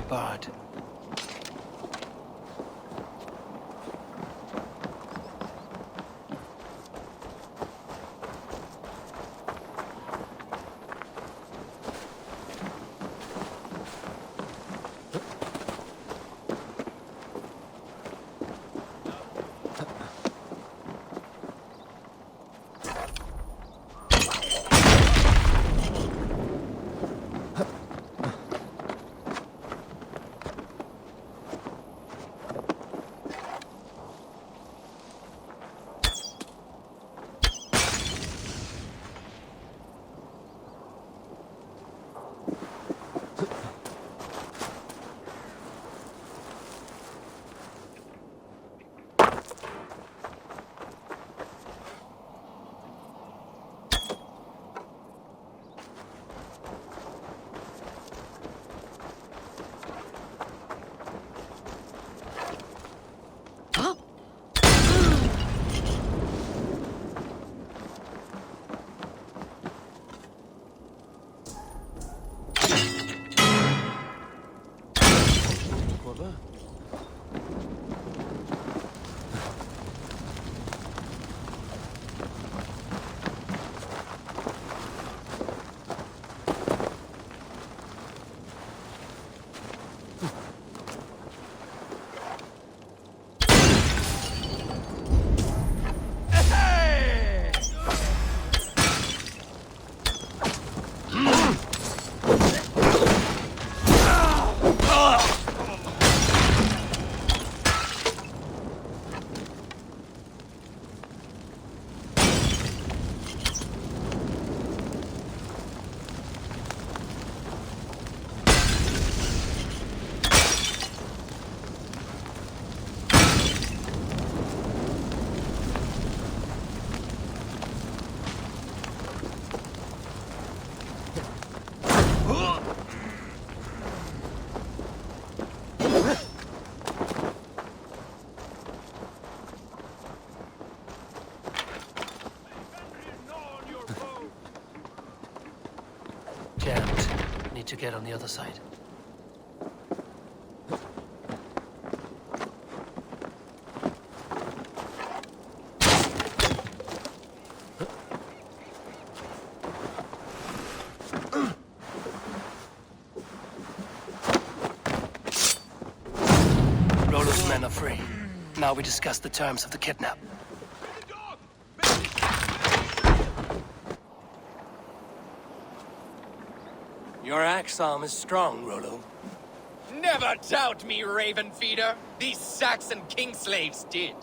barred. To get on the other side. Rollo's men are free. Now we discuss the terms of the kidnap. Your axe arm is strong, Rollo. Never doubt me, Raven Feeder. These Saxon king slaves did.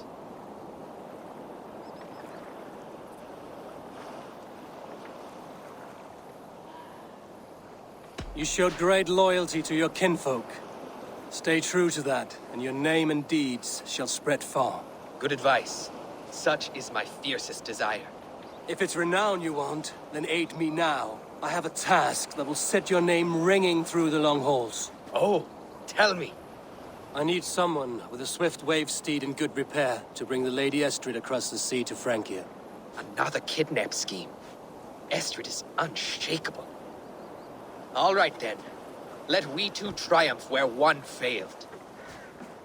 You showed great loyalty to your kinfolk. Stay true to that, and your name and deeds shall spread far. Good advice. Such is my fiercest desire. If it's renown you want, then aid me now. I have a task that will set your name ringing through the long halls. Oh, tell me. I need someone with a swift wave steed in good repair to bring the Lady Estrid across the sea to Francia. Another kidnap scheme. Estrid is unshakable. All right then. Let we two triumph where one failed.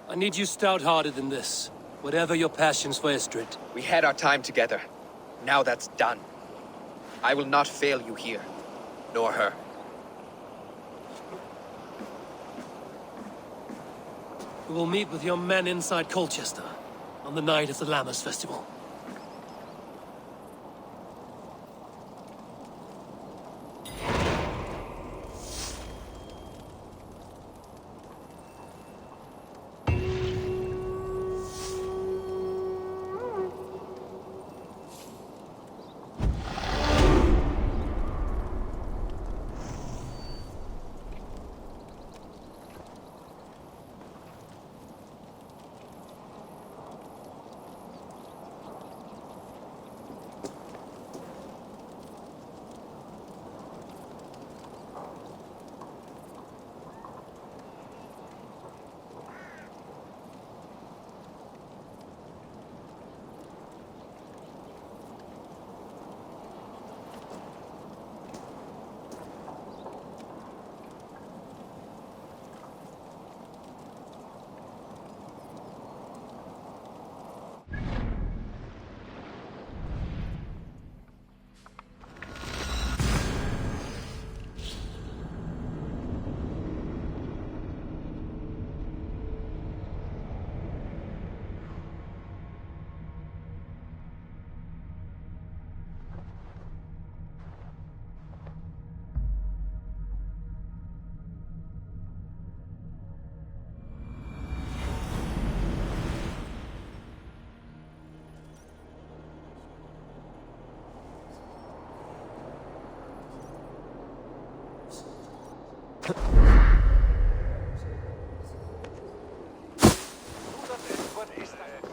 I need you stout-hearted in this, whatever your passions for Estrid. We had our time together. Now that's done. I will not fail you here. Nor her. We will meet with your men inside Colchester on the night of the Lammas Festival.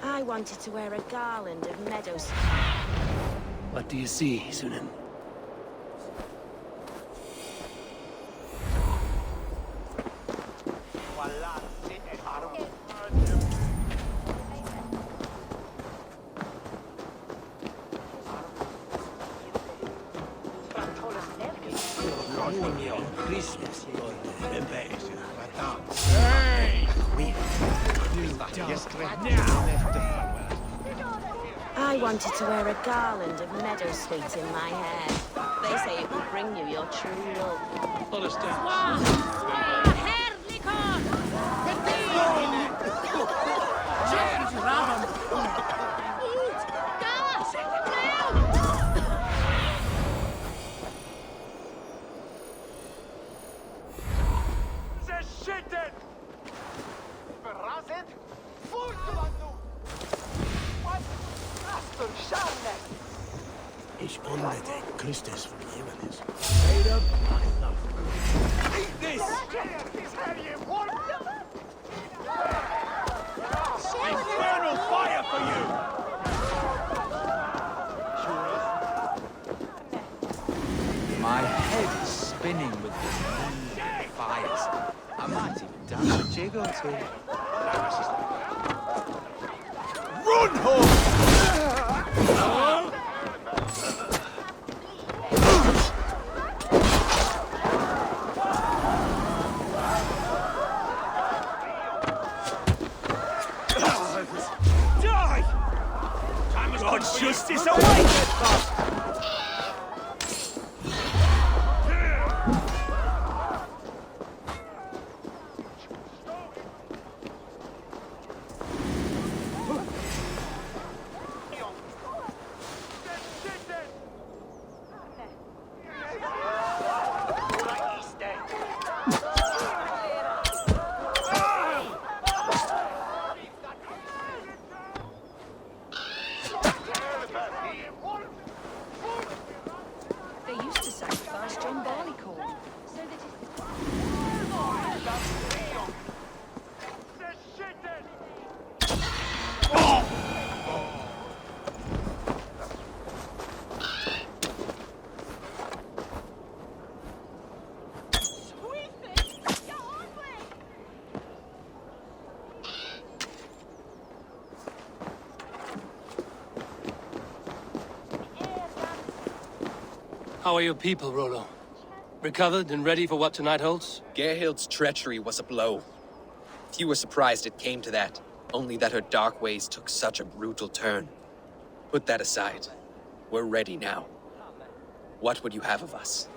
I wanted to wear a garland of meadows. What do you see, Sunan? I wanted to wear a garland of meadowsweet in my hair. They say it will bring you your true love. Ich unbedingt Christus vergeben ist. Straight up, I love it. Eat this! Infernal fire for you! My head is spinning with the fires. I might even dance a jig or two. Run, home! God's justice awaits! How are your people, Rollo? Recovered and ready for what tonight holds? Gerhild's treachery was a blow. Few were surprised it came to that, only that her dark ways took such a brutal turn. Put that aside. We're ready now. What would you have of us?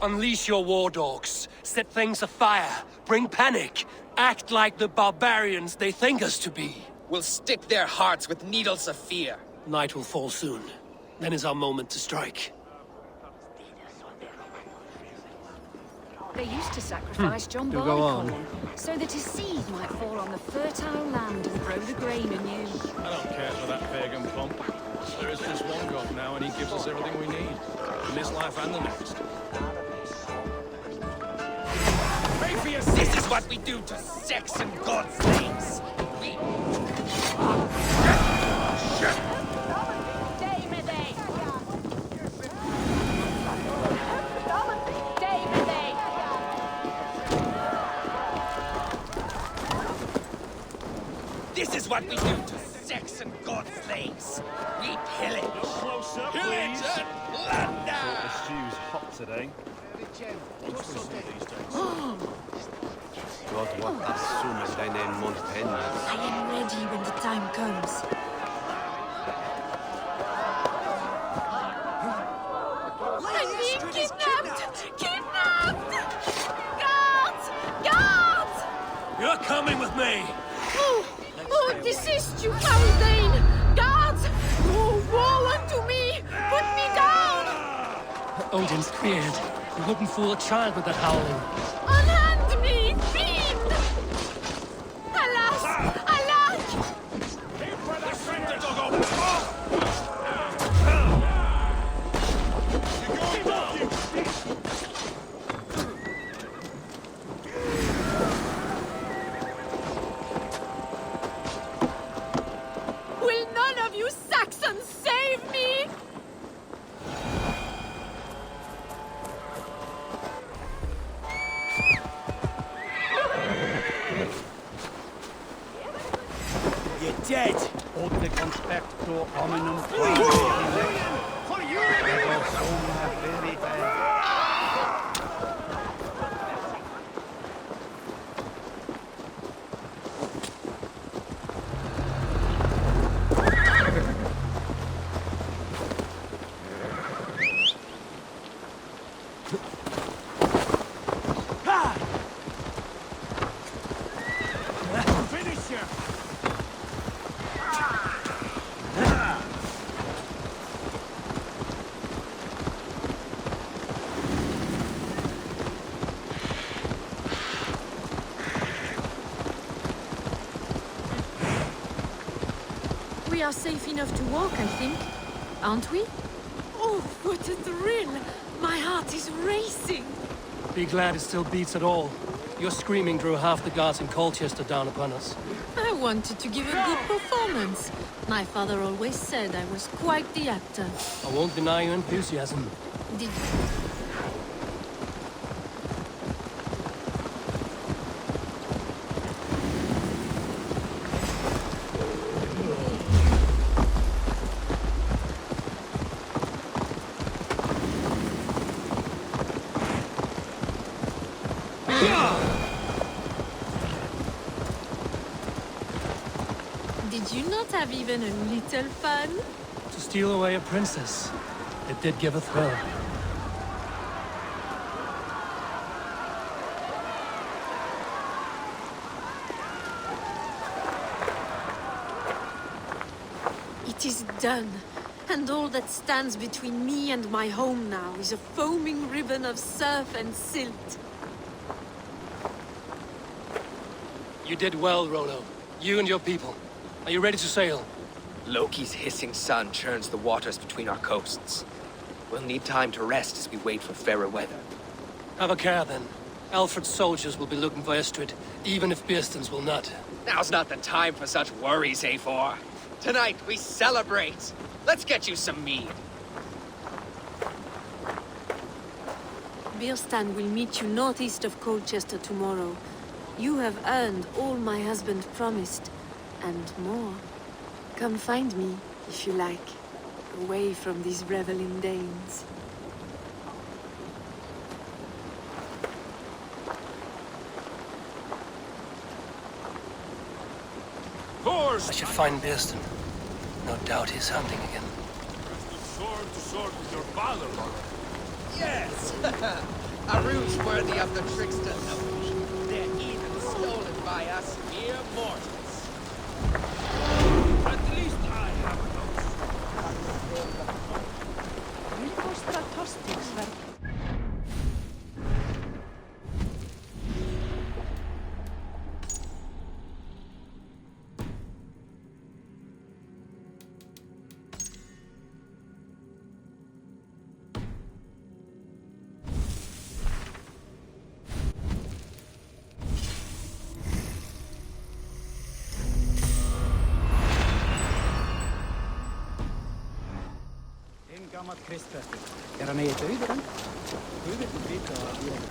Unleash your war dogs. Set things afire. Bring panic. Act like the barbarians they think us to be. We'll stick their hearts with needles of fear. Night will fall soon. Then is our moment to strike. They used to sacrifice John Do Barley go on. corn, so that his seed might fall on the fertile land and grow the grain anew. I don't care for that pagan pump. There is just one God now, and he gives us everything we need. In this life and the next. This is what we do to sex and god slaves. We... This is what we do to sex and god slaves. We pillage. Close up, Pillage and plunder. The stew's hot today. God, what as soon as thy name Montaigne. I am ready when the time comes. I'm being kidnapped! Kidnapped! Guards! Guards! You're coming with me! Oh, desist, you foul Dane! Guards! Oh, woe unto me! Put me down! Odin's beard. You wouldn't fool a child with that howling. Unhand me, fiend! Alas! Alas! Will none of you Saxons save me? You're dead! Odde conspecto hominum For you! We are safe enough to walk, I think. Aren't we? Oh, what a thrill! My heart is racing! Be glad it still beats at all. Your screaming drew half the guards in Colchester down upon us. I wanted to give a good performance. My father always said I was quite the actor. I won't deny your enthusiasm. Did you not have even a little fun? To steal away a princess, it did give a thrill. It is done. And all that stands between me and my home now is a foaming ribbon of surf and silt. You did well, Rollo. You and your people. Are you ready to sail? Loki's hissing sun churns the waters between our coasts. We'll need time to rest as we wait for fairer weather. Have a care, then. Alfred's soldiers will be looking for Estrid, even if Bearstons will not. Now's not the time for such worries, A4. Tonight, we celebrate. Let's get you some mead. Birstan will meet you northeast of Colchester tomorrow. You have earned all my husband promised, and more. Come find me, if you like, away from these reveling Danes. I should find Bearston. No doubt he's hunting again. Sword to sword with your father, Lord. Yes! A ruse worthy of the trickster Loki. They're even stolen by us mere mortals. At least I have those. Samat Kristus. Ja dan är det ydern. Huvudet är byggt av ydern.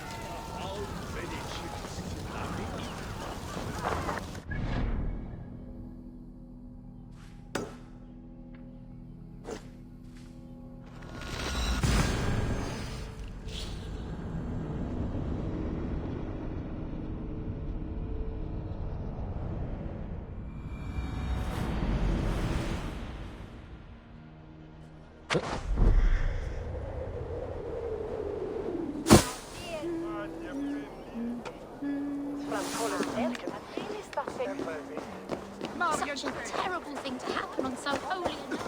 Such a terrible thing to happen on so holy a night.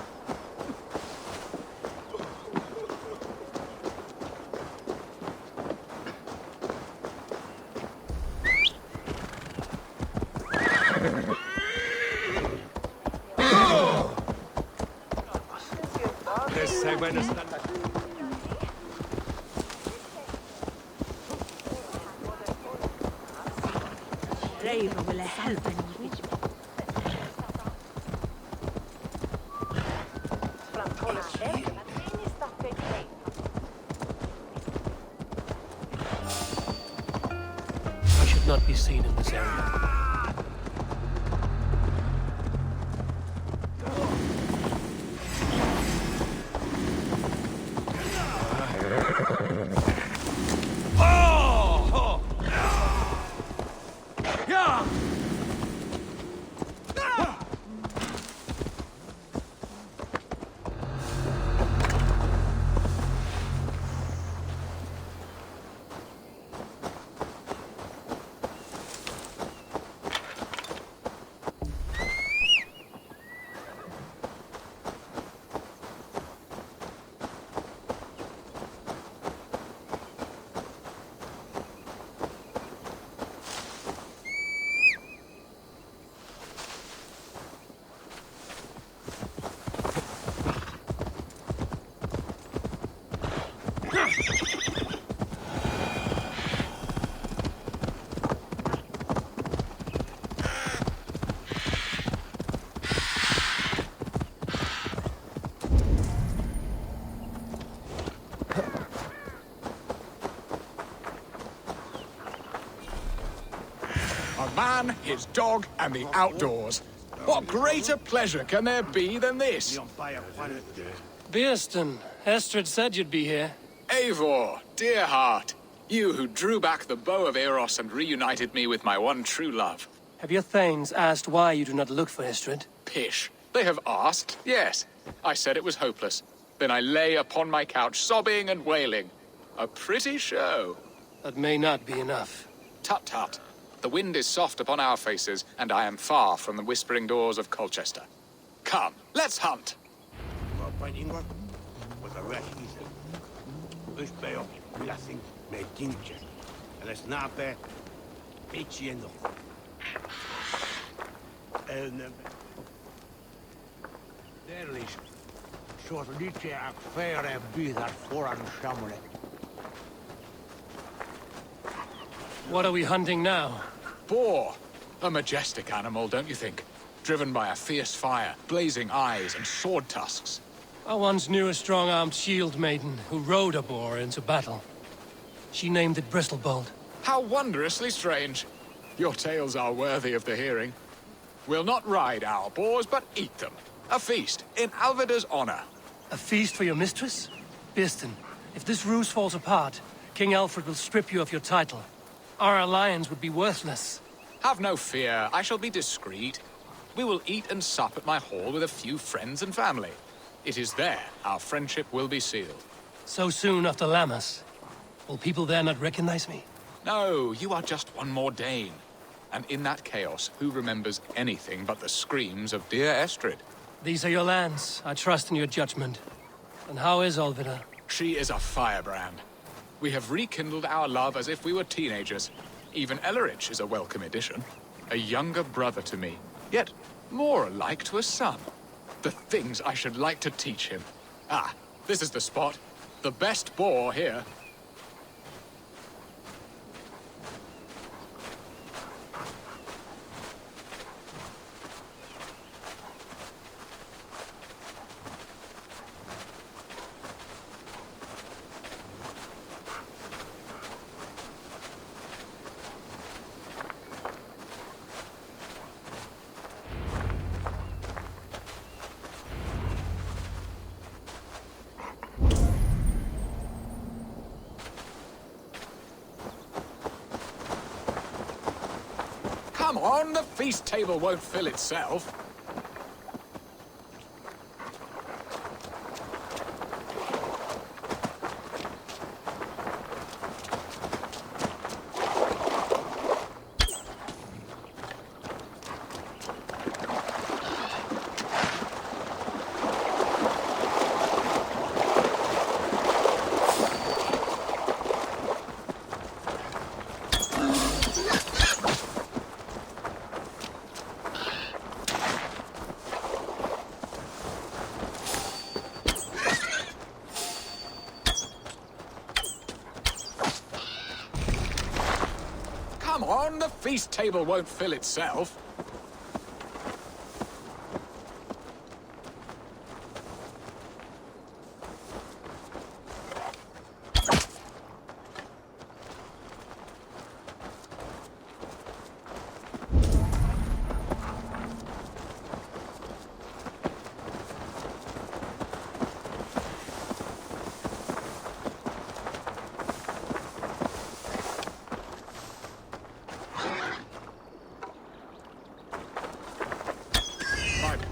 I should not be seen in this area. A man, his dog, and the outdoors. What greater pleasure can there be than this? Ba'ezn, Estrid said you'd be here. Eivor, dear heart, you who drew back the bow of Eros and reunited me with my one true love. Have your thanes asked why you do not look for Estrid? Pish. They have asked, yes. I said it was hopeless. Then I lay upon my couch, sobbing and wailing. A pretty show. That may not be enough. Tut-tut. The wind is soft upon our faces, and I am far from the whispering doors of Colchester. Come, let's hunt! What are we hunting now? Boar. A majestic animal, don't you think? Driven by a fierce fire, blazing eyes, and sword tusks. I once knew a strong-armed shield maiden who rode a boar into battle. She named it Bristlebolt. How wondrously strange. Your tales are worthy of the hearing. We'll not ride our boars, but eat them. A feast, in Alvida's honor. A feast for your mistress? Ba'ezn, if this ruse falls apart, King Alfred will strip you of your title. Our alliance would be worthless. Have no fear, I shall be discreet. We will eat and sup at my hall with a few friends and family. It is there our friendship will be sealed. So soon after Lammas? Will people there not recognize me? No, you are just one more Dane. And in that chaos, who remembers anything but the screams of dear Estrid? These are your lands. I trust in your judgment. And how is Alvida? She is a firebrand. We have rekindled our love as if we were teenagers. Even Ellerich is a welcome addition. A younger brother to me, yet more alike to a son. The things I should like to teach him. Ah, this is the spot. The best boar here. Come on, the feast table won't fill itself. Come on, the feast table won't fill itself.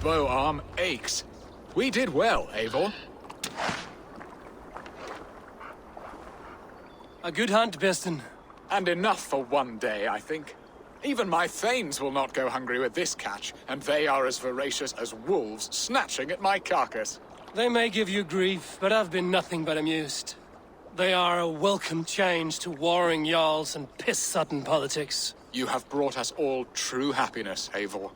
Bow arm aches. We did well, Eivor. A good hunt, Bästen. And enough for one day, I think. Even my thanes will not go hungry with this catch, and they are as voracious as wolves snatching at my carcass. They may give you grief, but I've been nothing but amused. They are a welcome change to warring jarls and piss-sudden politics. You have brought us all true happiness, Eivor.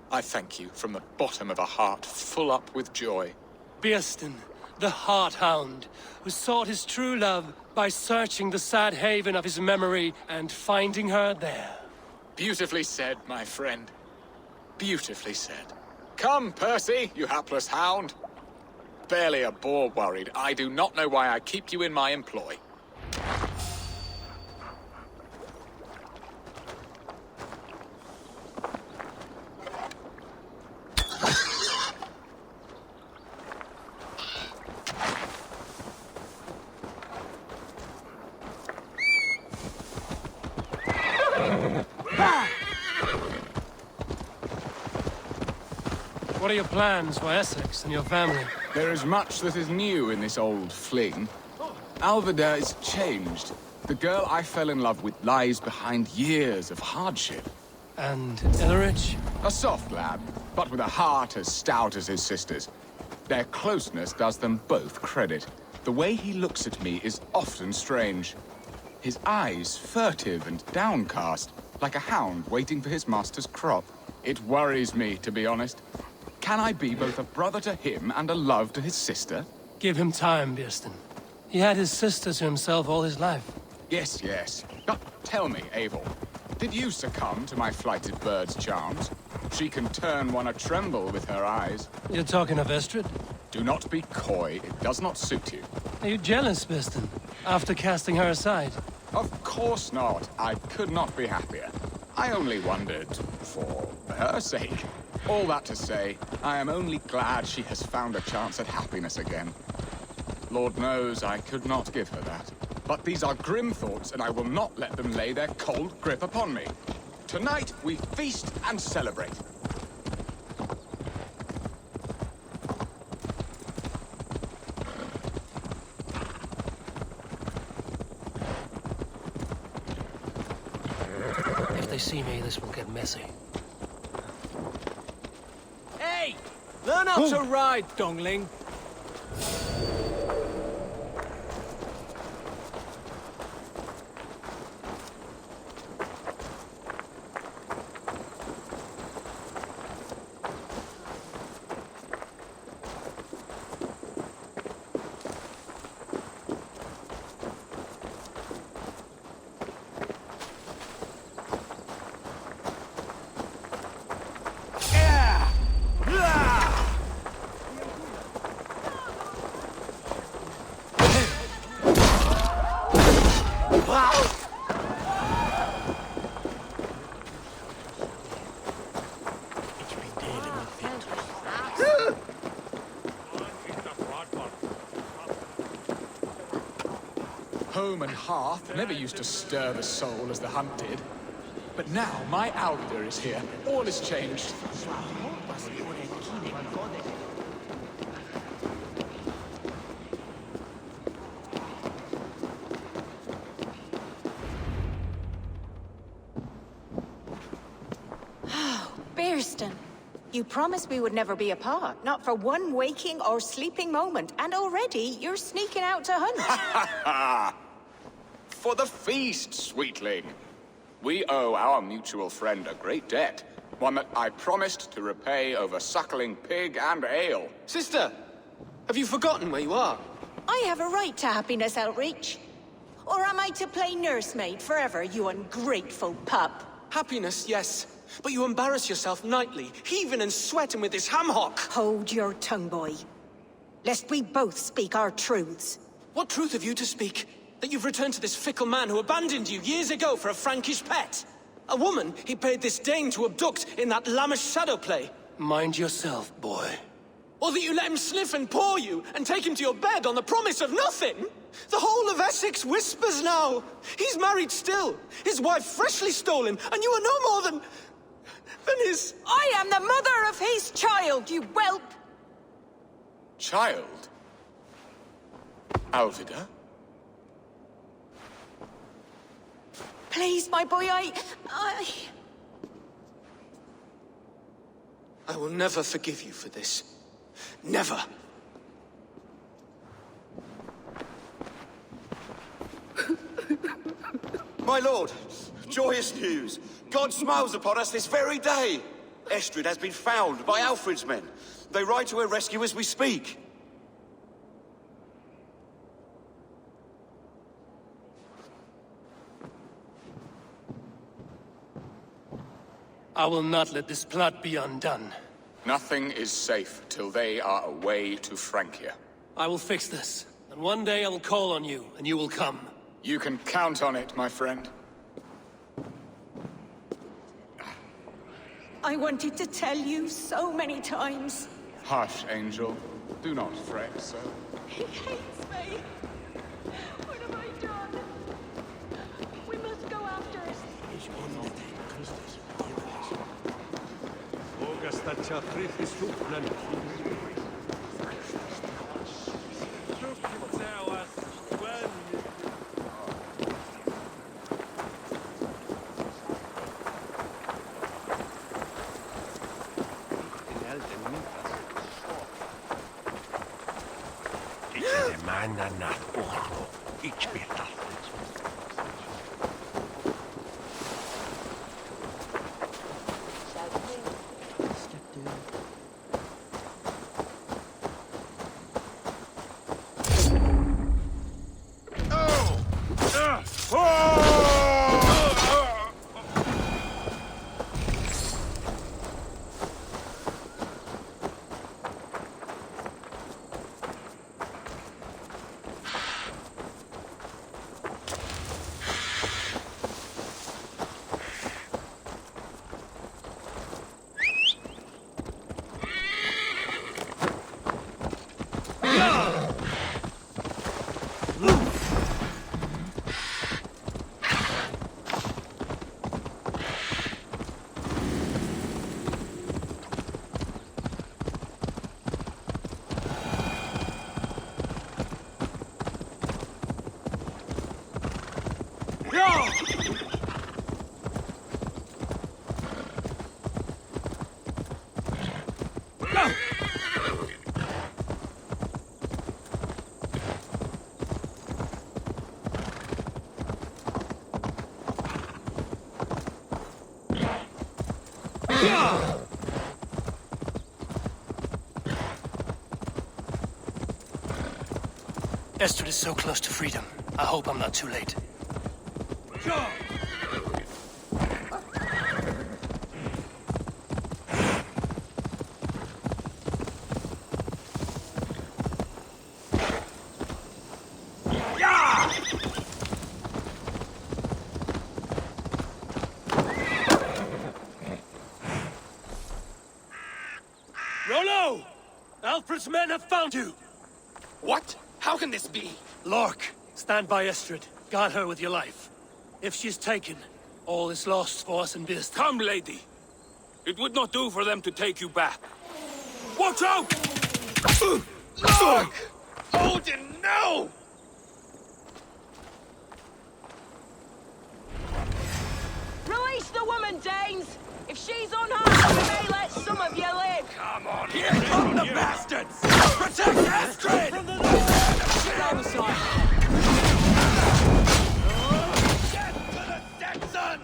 I thank you from the bottom of a heart full up with joy. Bästen, the Heart Hound, who sought his true love by searching the sad haven of his memory and finding her there. Beautifully said, my friend. Beautifully said. Come, Percy, you hapless hound. Barely a boar worried. I do not know why I keep you in my employ. What are your plans for Essex and your family? There is much that is new in this old fling. Alvida is changed. The girl I fell in love with lies behind years of hardship. And Illerich? A soft lad, but with a heart as stout as his sister's. Their closeness does them both credit. The way he looks at me is often strange. His eyes furtive and downcast, like a hound waiting for his master's crop. It worries me, to be honest. Can I be both a brother to him and a love to his sister? Give him time, Bästen. He had his sister to himself all his life. Yes, yes. But tell me, Eivor, did you succumb to my flighted bird's charms? She can turn one a tremble with her eyes. You're talking of Estrid? Do not be coy. It does not suit you. Are you jealous, Bästen, after casting her aside? Of course not. I could not be happier. I only wondered for her sake. All that to say, I am only glad she has found a chance at happiness again. Lord knows I could not give her that. But these are grim thoughts, and I will not let them lay their cold grip upon me. Tonight, we feast and celebrate. If they see me, this will get messy. Hey! Learn how to ride, dongling. Home and hearth never used to stir the soul as the hunt did. But now my Alder is here. All is changed. Bearston, you promised we would never be apart, not for one waking or sleeping moment, and already you're sneaking out to hunt. For the feast, sweetling. We owe our mutual friend a great debt, one that I promised to repay over suckling pig and ale. Sister, have you forgotten where you are? I have a right to happiness outreach. Or am I to play nursemaid forever, you ungrateful pup? Happiness, yes. But you embarrass yourself nightly, heaving and sweating with this ham hock. Hold your tongue, boy. Lest we both speak our truths. What truth have you to speak? That you've returned to this fickle man who abandoned you years ago for a Frankish pet? A woman he paid this Dane to abduct in that lammish shadow play? Mind yourself, boy. Or that you let him sniff and paw you, and take him to your bed on the promise of nothing? The whole of Essex whispers now. He's married still, his wife freshly stolen, and you are no more than his... I am the mother of his child, you whelp! Child? Alvida? Please, my boy, I will never forgive you for this. Never. My lord, joyous news. God smiles upon us this very day. Estrid has been found by Alfred's men. They ride to her rescue as we speak. I will not let this plot be undone. Nothing is safe till they are away to Francia. I will fix this, and one day I will call on you, and you will come. You can count on it, my friend. I wanted to tell you so many times. Hush, Angel. Do not fret so. He hates me. What have I done? We must go after him. Estrid is so close to freedom. I hope I'm not too late. Rollo! Alfred's men have found you! What? How can this be? Lork, stand by Estrid. Guard her with your life. If she's taken, All is lost for us in Beast. Come, lady. It would not do for them to take you back. Watch out! Look! Odin, no! Release the woman, Danes! If she's unharmed, we may let some of you live! Come on, here come the bastards! Protect Astrid! From the north! Get out of sight! Get to the Saxon!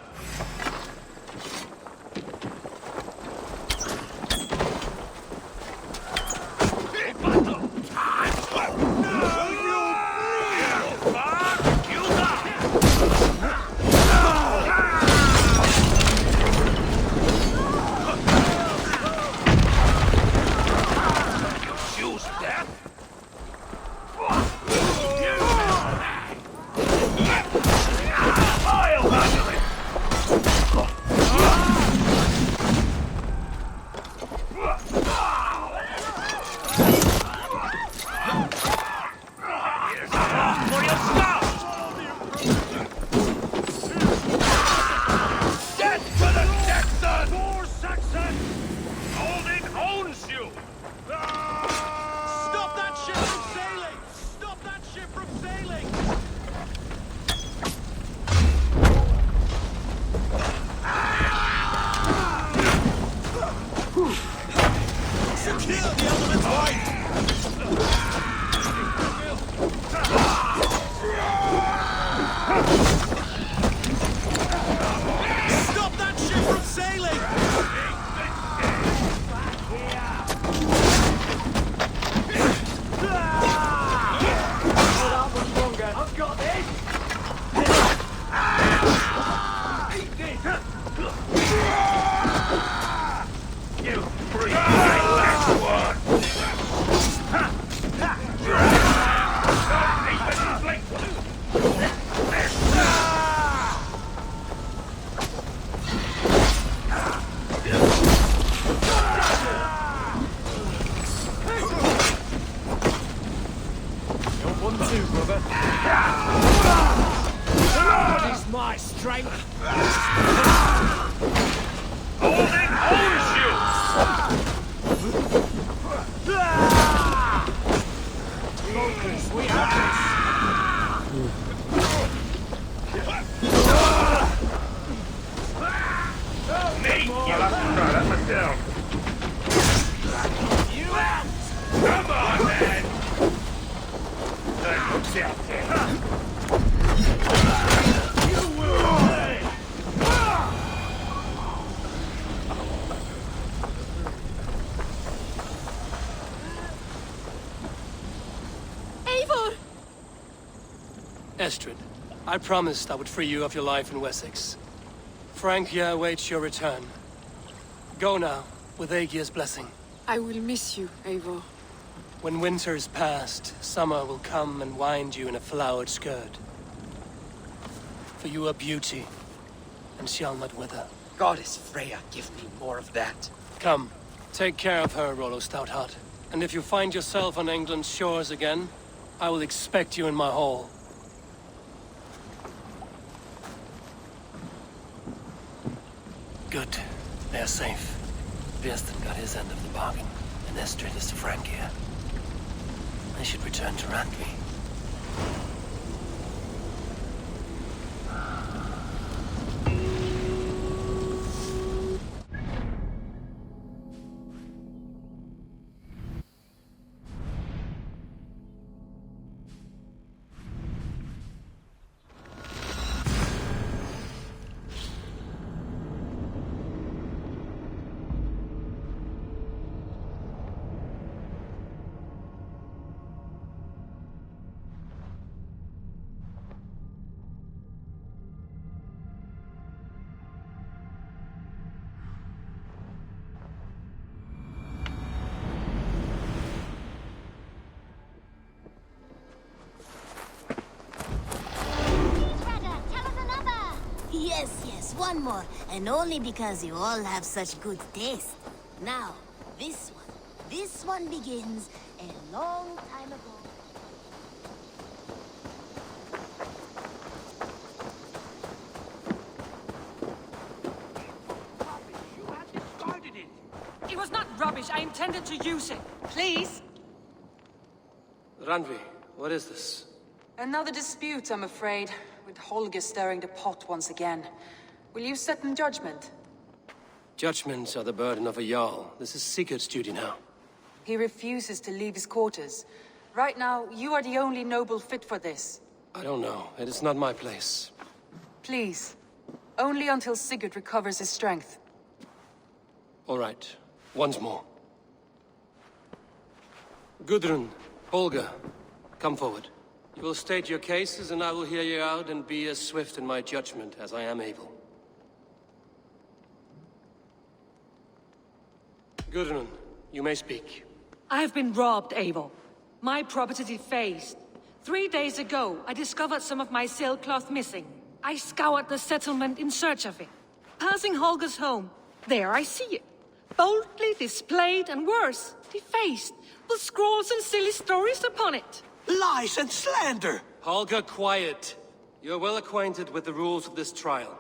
Estrid, I promised I would free you of your life in Wessex. Frank here awaits your return. Go now, with Aegir's blessing. I will miss you, Eivor. When winter is past, summer will come and wind you in a flowered skirt. For you are beauty, and shall not wither. Goddess Freya, give me more of that. Come, take care of her, Rollo Stoutheart. And if you find yourself on England's shores again, I will expect you in my hall. Good. They're safe. Bأذn got his end of the bargain, and Estrid is to Frank here. I should return to Randvi. Yes, one more, and only because you all have such good taste. Now, this one begins a long time ago. rubbish. I intended to use it. Please? Randvi, what is this? Another dispute, I'm afraid, with Holger stirring the pot once again. Will you set in judgment? Judgments are the burden of a Jarl. This is Sigurd's duty now. He refuses to leave his quarters. Right now, you are the only noble fit for this. I don't know. It is not my place. Please. Only until Sigurd recovers his strength. All right. Once more. Gudrun, Holger, come forward. You will state your cases, and I will hear you out and be as swift in my judgment as I am able. Gudrun, you may speak. I have been robbed, Eivor. My property defaced. 3 days ago, I discovered some of my sailcloth missing. I scoured the settlement in search of it. Passing Holger's home, there I see it. Boldly displayed and worse, defaced, with scrolls and silly stories upon it. Lies and slander! Holger, quiet. You're well acquainted with the rules of this trial.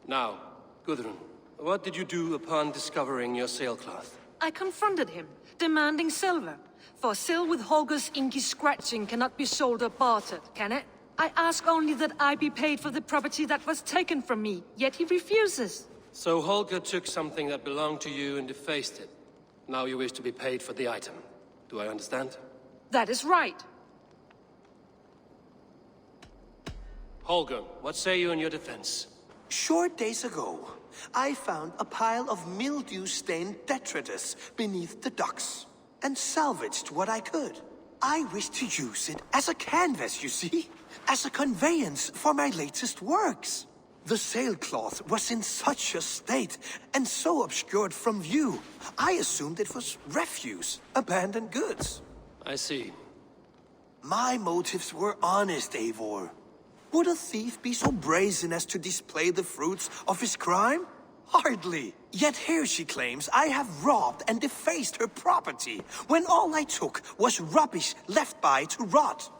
Now, Gudrun, what did you do upon discovering your sailcloth? I confronted him, demanding silver. For sil with Holger's inky scratching cannot be sold or bartered, can it? I ask only that I be paid for the property that was taken from me, yet he refuses. So Holger took something that belonged to you and defaced it. Now you wish to be paid for the item. Do I understand? That is right. Holger, what say you in your defense? Short days ago, I found a pile of mildew-stained detritus beneath the docks, and salvaged what I could. I wish to use it as a canvas, you see? As a conveyance for my latest works. The sailcloth was in such a state, and so obscured from view, I assumed it was refuse, abandoned goods. I see. My motives were honest, Eivor. Would a thief be so brazen as to display the fruits of his crime? Hardly. Yet here she claims I have robbed and defaced her property, when all I took was rubbish left by to rot.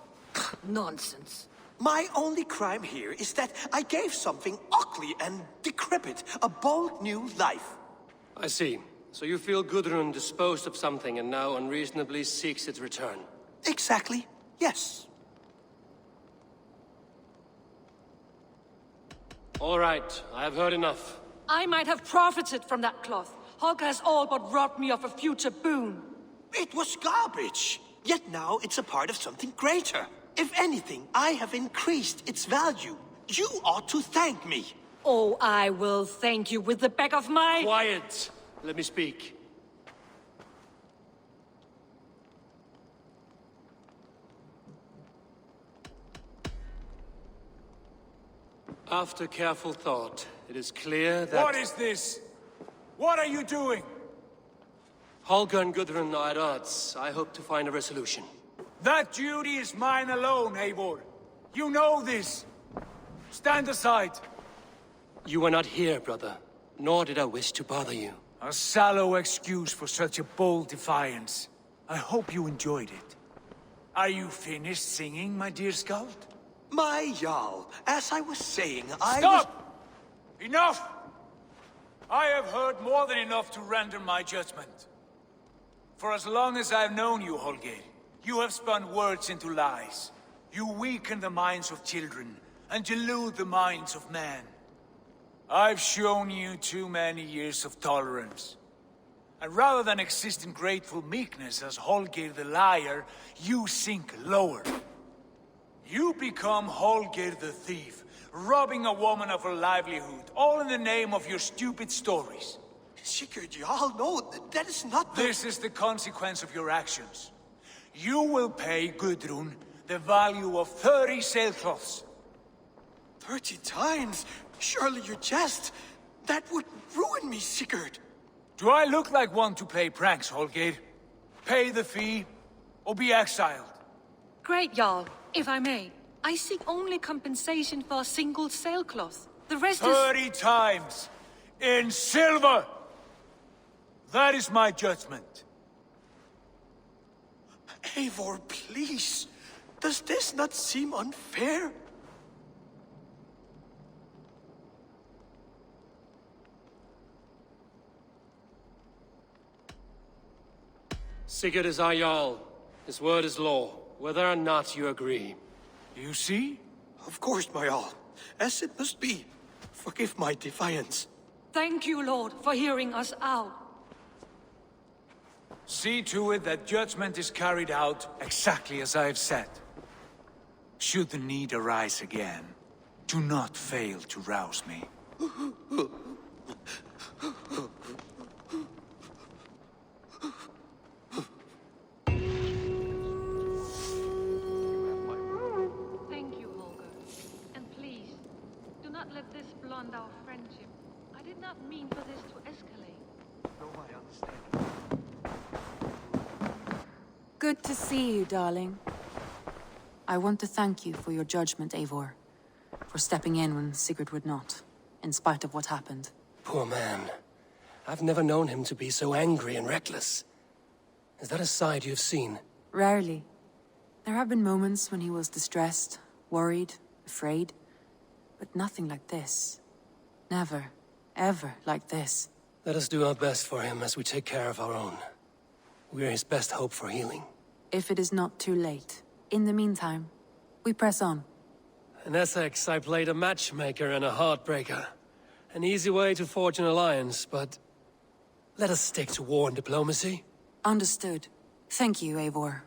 Nonsense. My only crime here is that I gave something ugly and decrepit a bold new life. I see. So you feel Gudrun disposed of something and now unreasonably seeks its return? Exactly, yes. All right, I have heard enough. I might have profited from that cloth. Holger has all but robbed me of a future boon. It was garbage. Yet now it's a part of something greater. If anything, I have increased its value. You ought to thank me. Oh, I will thank you with the back of my... Quiet! Let me speak. After careful thought, it is clear that... What is this? What are you doing? Holger and Gudrun are at odds. I hope to find a resolution. That duty is mine alone, Eivor. You know this. Stand aside. You were not here, brother. Nor did I wish to bother you. A sallow excuse for such a bold defiance. I hope you enjoyed it. Are you finished singing, my dear Skald? My Jarl, as I was saying, I Stop! Enough! I have heard more than enough to render my judgment. For as long as I've known you, Holger, you have spun words into lies. You weaken the minds of children, and delude the minds of men. I've shown you too many years of tolerance. And rather than exist in grateful meekness as Holger the liar, you sink lower. You become Holger the thief, robbing a woman of her livelihood, all in the name of your stupid stories. Sigurd, Jarl, no, that is not the... This is the consequence of your actions. You will pay Gudrun the value of 30 sailcloths. 30 times? Surely you jest. That would ruin me, Sigurd. Do I look like one to play pranks, Holger? Pay the fee, or be exiled. Great, Jarl, if I may. I seek only compensation for a single sailcloth. The rest 30 times! In silver! That is my judgment. Eivor, please. Does this not seem unfair? Sigurd is our Jarl. His word is law, whether or not you agree. You see? Of course, my all. As it must be. Forgive my defiance. Thank you, Lord, for hearing us out. See to it that judgment is carried out exactly as I have said. Should the need arise again, do not fail to rouse me. Thank you, Holger. And please, do not let this blunt our friendship. I did not mean for this to escalate. No, I understand. Good to see you, darling. I want to thank you for your judgment, Eivor. For stepping in when Sigurd would not, in spite of what happened. Poor man. I've never known him to be so angry and reckless. Is that a side you've seen? Rarely. There have been moments when he was distressed, worried, afraid. But nothing like this. Never, ever like this. Let us do our best for him as we take care of our own. We are his best hope for healing. If it is not too late. In the meantime, we press on. In Essex, I played a matchmaker and a heartbreaker. An easy way to forge an alliance, but... let us stick to war and diplomacy. Understood. Thank you, Eivor.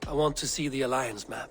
I want to see the Alliance map.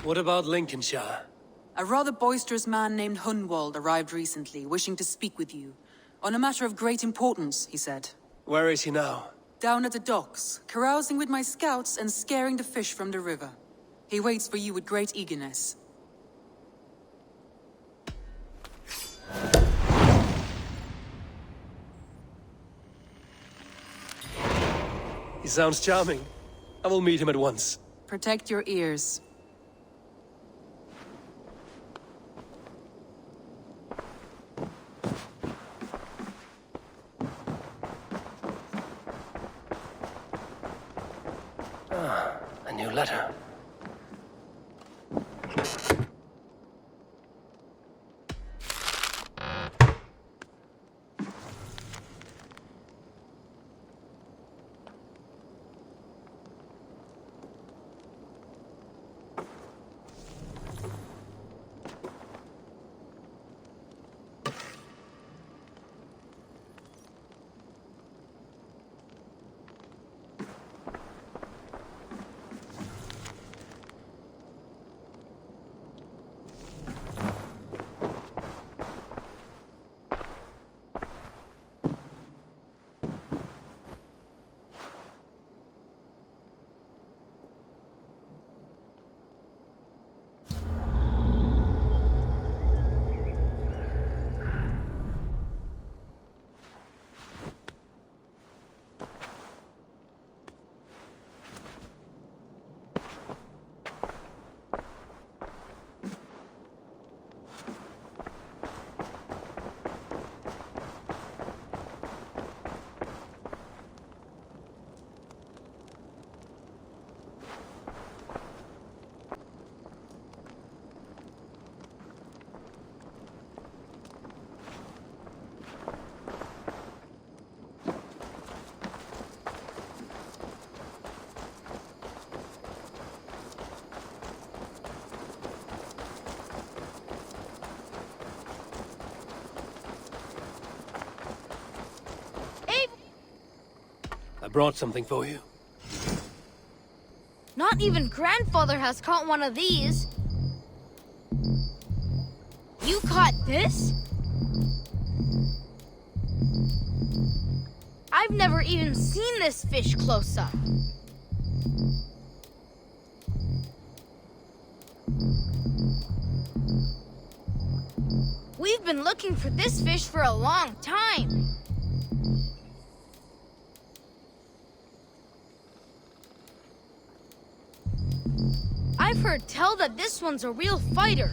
What about Lincolnshire? A rather boisterous man named Hunwald arrived recently, wishing to speak with you. On a matter of great importance, he said. Where is he now? Down at the docks, carousing with my scouts and scaring the fish from the river. He waits for you with great eagerness. He sounds charming. I will meet him at once. Protect your ears. A new letter. brought something for you. Not even grandfather has caught one of these. You caught this? I've never even seen this fish close up. We've been looking for this fish for a long time. I've heard tell that this one's a real fighter.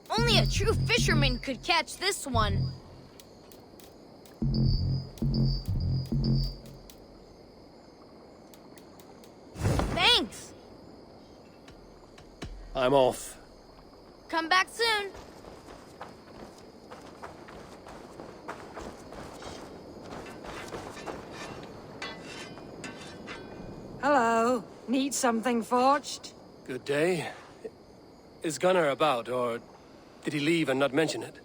Only a true fisherman could catch this one. Thanks. I'm off. Come back soon. Hello. Need something forged? Good day. Is Gunnar about, or did he leave and not mention it?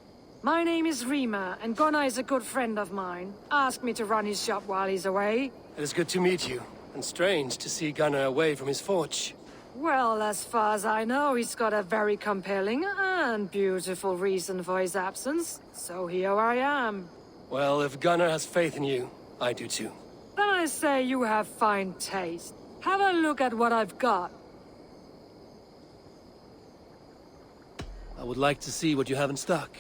My name is Rima, and Gunnar is a good friend of mine. Asked me to run his shop while he's away. It is good to meet you, and strange to see Gunnar away from his forge. Well, as far as I know, he's got a very compelling and beautiful reason for his absence. So here I am. Well, if Gunnar has faith in you, I do too. Then I say you have fine taste. Have a look at what I've got. I would like to see what you have in stock.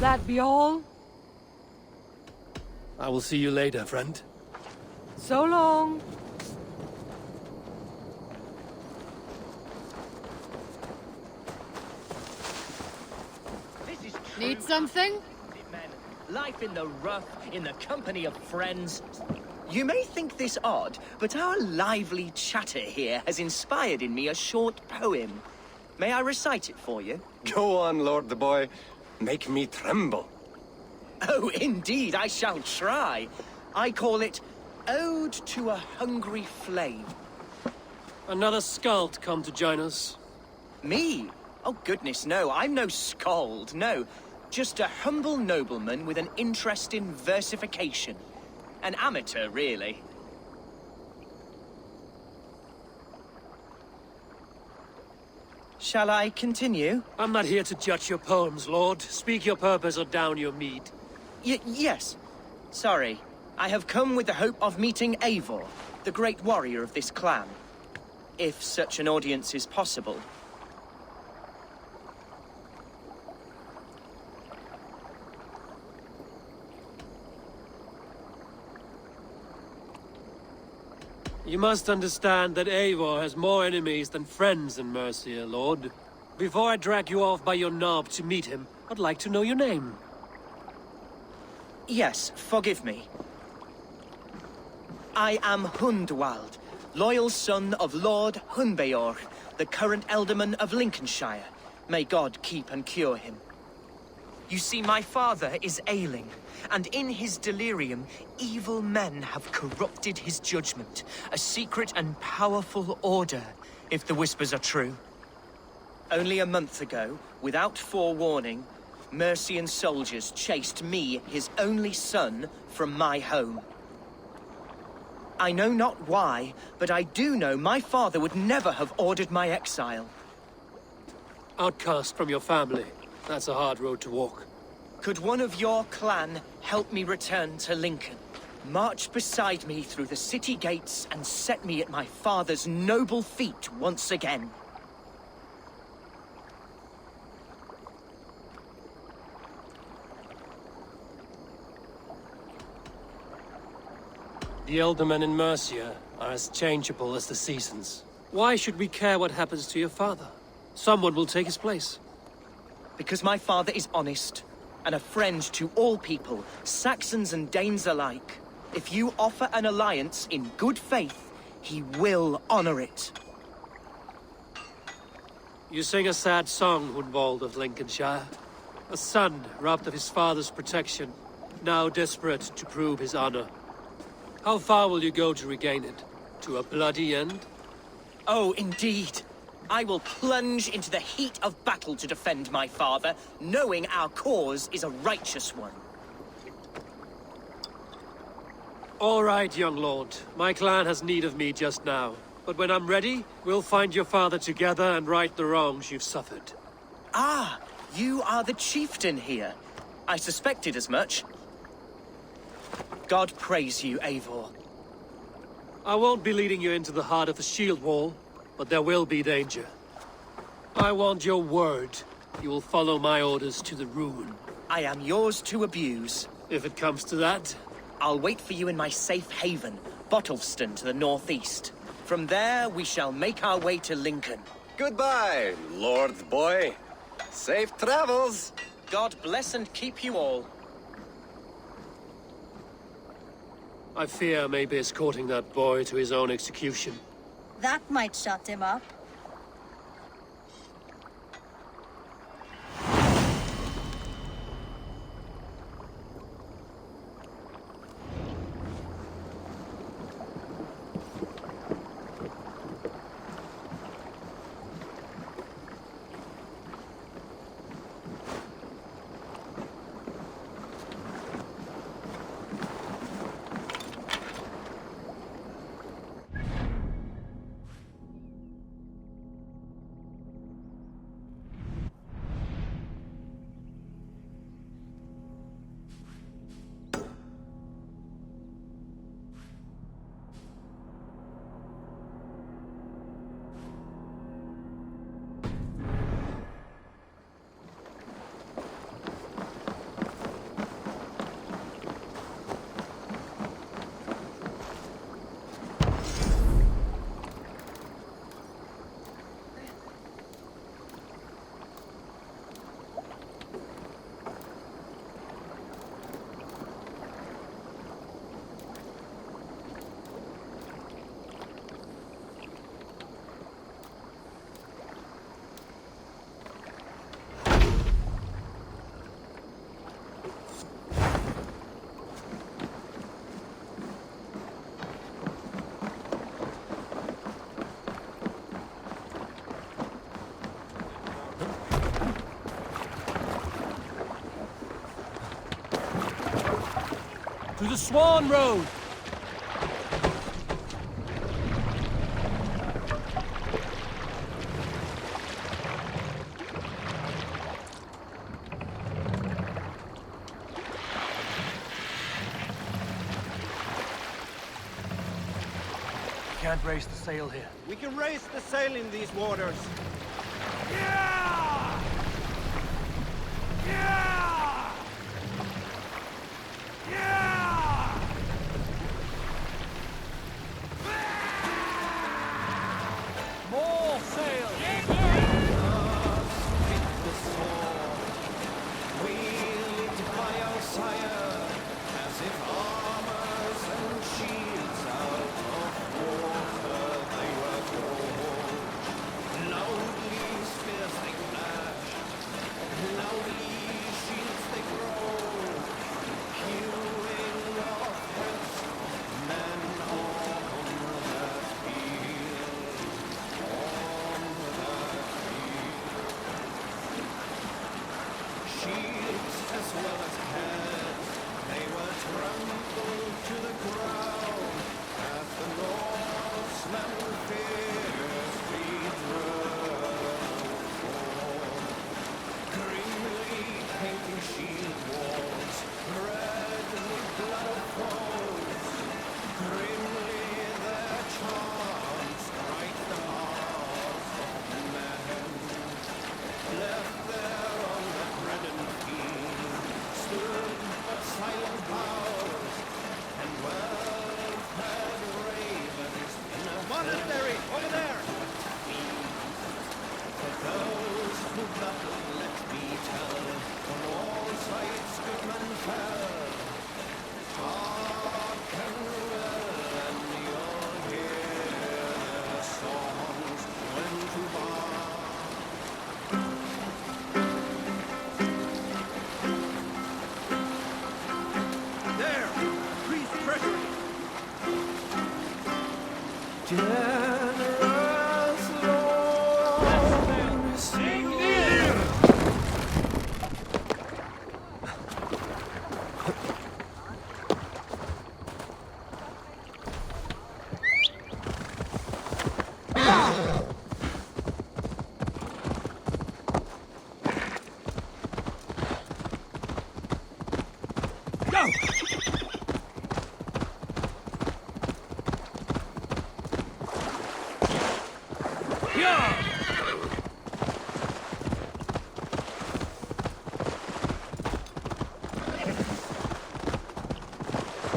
That be all? I will see you later, friend. So long. Need something? Life in the rough, in the company of friends. You may think this odd, but our lively chatter here has inspired in me a short poem. May I recite it for you? Go on, Lord the Boy. Make me tremble. Oh, indeed, I shall try. I call it Ode to a Hungry Flame. Another skald come to join us. Me? Oh, goodness, no. I'm no skald, no. Just a humble nobleman with an interest in versification. An amateur, really. Shall I continue? I'm not here to judge your poems, Lord. Speak your purpose or down your mead. Yes. Sorry. I have come with the hope of meeting Eivor, the great warrior of this clan. If such an audience is possible. You must understand that Eivor has more enemies than friends in Mercia, Lord. Before I drag you off by your knob to meet him, I'd like to know your name. Yes, forgive me. I am Hundwald, loyal son of Lord Hunbeorg, the current Elderman of Lincolnshire. May God keep and cure him. You see, my father is ailing, and in his delirium, evil men have corrupted his judgment. A secret and powerful order, if the whispers are true. Only a month ago, without forewarning, Mercian soldiers chased me, his only son, from my home. I know not why, but I do know my father would never have ordered my exile. Outcast from your family. That's a hard road to walk. Could one of your clan help me return to Lincoln? March beside me through the city gates and set me at my father's noble feet once again. The Eldermen in Mercia are as changeable as the seasons. Why should we care what happens to your father? Someone will take his place. Because my father is honest, and a friend to all people, Saxons and Danes alike. If you offer an alliance in good faith, he will honor it. You sing a sad song, Hundwald of Lincolnshire. A son robbed of his father's protection, now desperate to prove his honor. How far will you go to regain it? To a bloody end? Oh, indeed. I will plunge into the heat of battle to defend my father, knowing our cause is a righteous one. All right, young lord. My clan has need of me just now. But when I'm ready, we'll find your father together and right the wrongs you've suffered. Ah, you are the chieftain here. I suspected as much. God praise you, Eivor. I won't be leading you into the heart of the shield wall, but there will be danger. I want your word. You will follow my orders to the ruin. I am yours to abuse. If it comes to that. I'll wait for you in my safe haven, Bottleston to the northeast. From there, we shall make our way to Lincoln. Goodbye, Lord Boy. Safe travels. God bless and keep you all. I fear maybe escorting that boy to his own execution. That might shut him up. To the Swan Road! Can't raise the sail here. We can raise the sail in these waters. Yeah! Yeah! Yeah! More sail!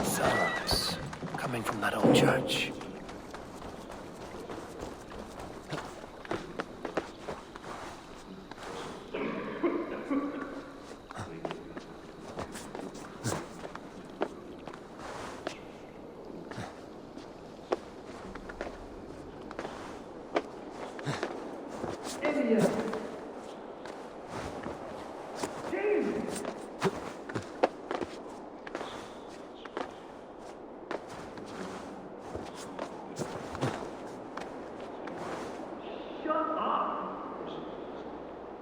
Sounds coming from that old church. Idiot!